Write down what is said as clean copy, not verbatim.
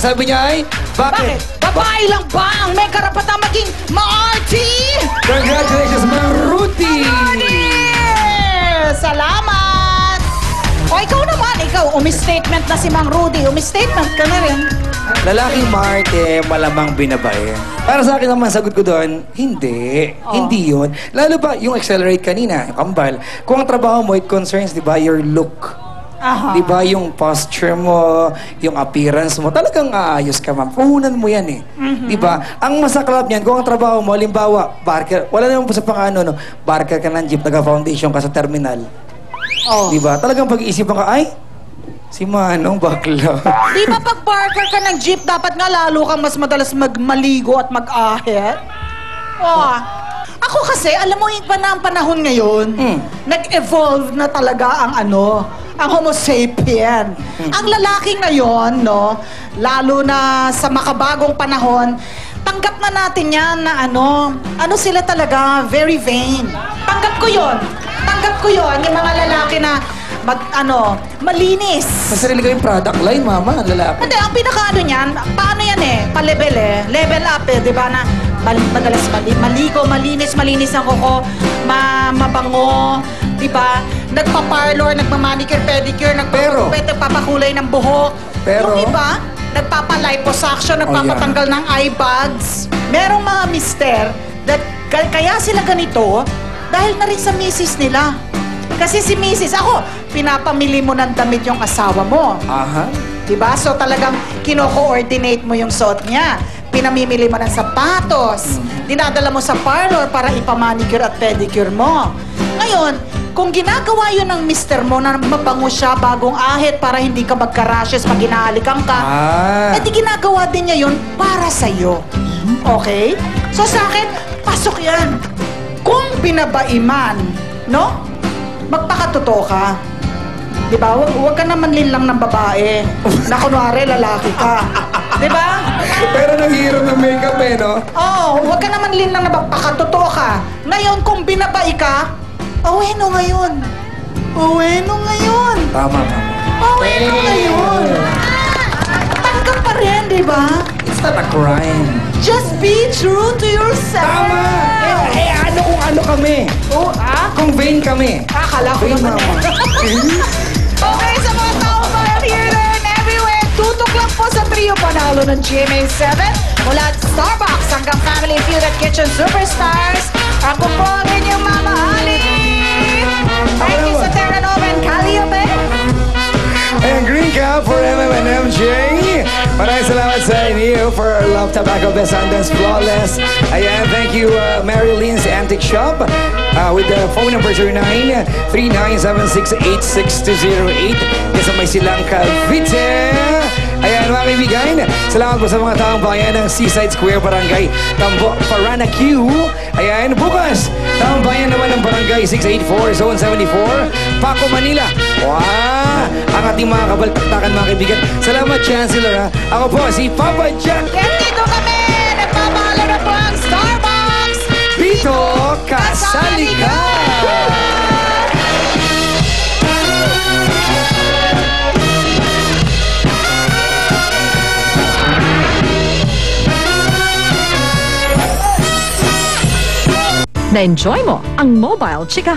sabi niya ay, bakit? Babae lang ba ang may karapatang maging ma-arty? Congratulations, Mang Rudy! Salamat! O ikaw naman, umi-statement na si Mang Rudy. Umi-statement ka na rin. Lalaking maarte, malamang binabae. Para sa akin naman, sagot ko doon, hindi. Hindi yun. Lalo pa, yung accelerate kanina, yung kambal. Kung ang trabaho mo, it concerns, di ba, your look. Di ba, yung posture mo, yung appearance mo, talagang aayos ka, ma'am. Puhunan mo yan eh. Di ba? Ang masaklap niyan, kung ang trabaho mo, halimbawa, barker, wala naman po sa pang-ano, no? Barker ka ng jeep, taga-foundation ka sa terminal. Di ba? Talagang pag-iisipan ka, ay, si Manong bakla. Di ba pag barker ka ng jeep, dapat nga lalo kang mas madalas magmaligo at mag-ahit? Ako kasi, alam mo yung panahon ngayon, nag-evolve na talaga ang ang homo sapien. Ang lalaki ngayon, no, lalo na sa makabagong panahon, tanggap na natin yan na sila talaga, very vain. Tanggap ko yon, yung mga lalaki na malinis. Masarili ko yung product line, mama, ang lalaki. Hindi, ang pinaka niyan, paano yan pa-level level up di ba na madalas maligo, malinis ang kuko, mabango, di ba? Nagpa-parlor, nagpa-manicure, pedicure, nagpapakulay ng buhok. Pero, yung iba, nagpapa-liposuction, nagpapatanggal ng eye bags. Merong mga mister, kaya sila ganito, dahil na rin sa misis nila. Kasi si misis, ako, pinapamili mo ng damit yung asawa mo. Diba? So talagang kino-coordinate mo yung suot niya. Pinamimili mo ng sapatos. Dinadala mo sa parlor para ipamanicure at pedicure mo. Ngayon, kung ginagawa yun ng mister mo na mabango siya, bagong ahit para hindi ka magka-rashes pag hinahalikan ka, di ginagawa din niya yun para sa'yo. Okay? So sa akin, pasok yan. Kung binabaiman, no? Magpakatotoo ka. Diba? Huwag ka naman linlang ng babae na kunwari lalaki ka. Diba? Pero nanghihirap ng makeup no? Huwag ka naman linlang na magpakatotoo ka. Ngayon, kung binabai ka, aweno ngayon. Tama. Aweno ngayon. Tanggap pa rin, diba? It's not a crime. Just be true to yourself. Tama! Ano kung ano kami? Kung vain kami. Akala ko Vain, naman mama. Okay, sa mga tao mga here, there, and everywhere, tutok lang po sa trio panalo ng GMA 7 mula at Starbucks hanggang Family Feud at Kitchen Superstars. Ako po ang inyong mamahalin. Thank you sa Terra Nova and Calliope. And green cap for MJ. Maraming salamat sa inyo for Love Tobacco Best Sundance Flawless. Ayan, thank you Mary Lynn's Antique Shop with the phone number 0939768628. Sa may silang Cavite. Ayan mga kaibigan, salamat po sa mga taong bayan ng Seaside Square Barangay Tambo, Parana Q. Ayan, bukas, taong bayan naman ng Barangay 684, Zone 74, Paco, Manila. Wow! Ang ating mga kabaltaktakan mga kaibigan. Salamat, Chancellor ha. Ako po si Papa Jack. Dito kami, nagpapahalo na po ang Starbucks. Dito, kasali ka! Na-enjoy mo ang Mobile Chika